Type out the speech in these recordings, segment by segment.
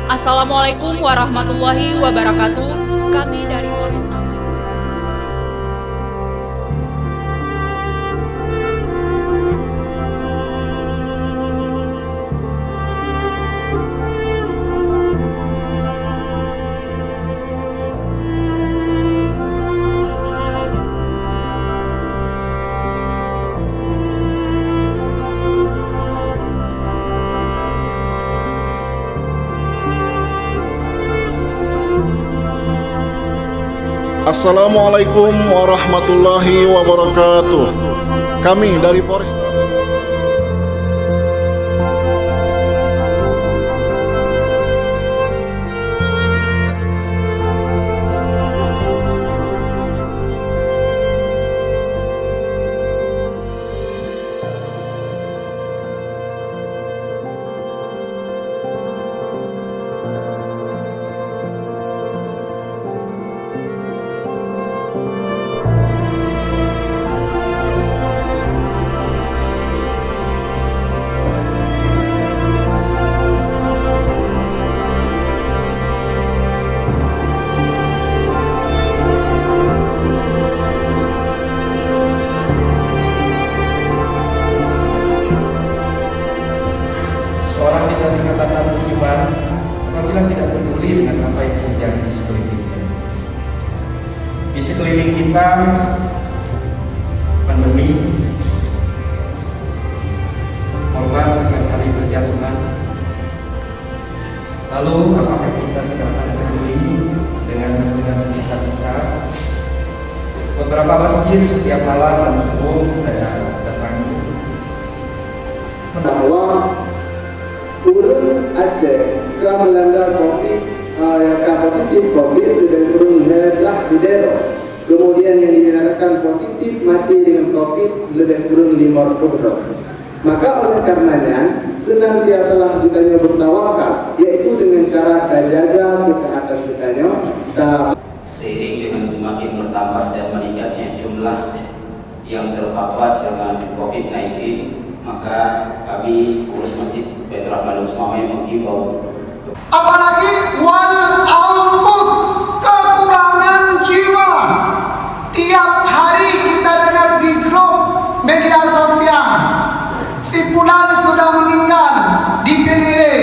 Assalamualaikum warahmatullahi wabarakatuh. Kami dari Polresta Assalamualaikum warahmatullahi wabarakatuh. Kami dari Polresta seorang tidak dikatakan beriman apabila tidak peduli dengan apa yang terjadi di sekelilingnya. Di sekeliling kita pandemi, korban setiap hari berjatuhan. Lalu apakah kita tidak akan peduli dengan lingkungan sekitar kita? Beberapa masjid setiap malam dan subuh saya datangi bahwa urun ada yang melanda COVID yang positif COVID dan urun telah didero. Kemudian yang dinyatakan positif mati dengan COVID lebih kurang 50 orang. Maka oleh karenanya senantiasalah kita bertawakal, yaitu dengan cara jaga kesehatan kita. Seiring dengan semakin bertambah dan meningkatnya jumlah yang terpapar dengan COVID-19, maka kami pengurus Masjid Baitur Rahman Usmawiyah menghimbau, apalagi wal anfus, kekurangan jiwa. Tiap hari kita dengar di grup media sosial, si fulan sudah meninggal di Pinire,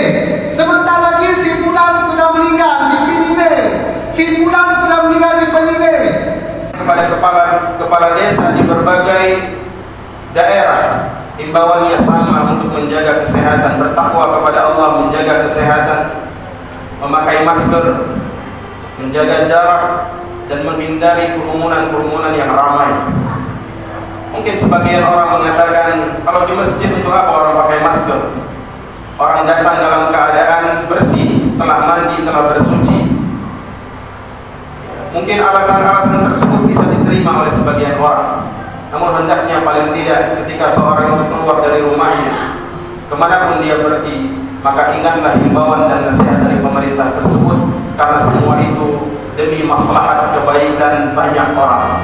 sebentar lagi si fulan sudah meninggal di Pinire, si fulan sudah meninggal di Pinire. kepada kepala desa di berbagai daerah, himbauannya sama untuk menjaga kesehatan, bertakwa kepada Allah, menjaga kesehatan, memakai masker, menjaga jarak, dan menghindari kerumunan-kerumunan yang ramai. Mungkin sebagian orang mengatakan, kalau di masjid untuk apa orang pakai masker? Orang datang dalam keadaan bersih, telah mandi, telah bersuci. Mungkin alasan-alasan tersebut bisa diterima oleh sebagian orang. Namun hendaknya paling tidak ketika seorang itu keluar dari rumahnya, kemanapun dia pergi, maka ingatlah himbauan dan nasihat dari pemerintah tersebut, karena semua itu demi maslahat kebaikan banyak orang.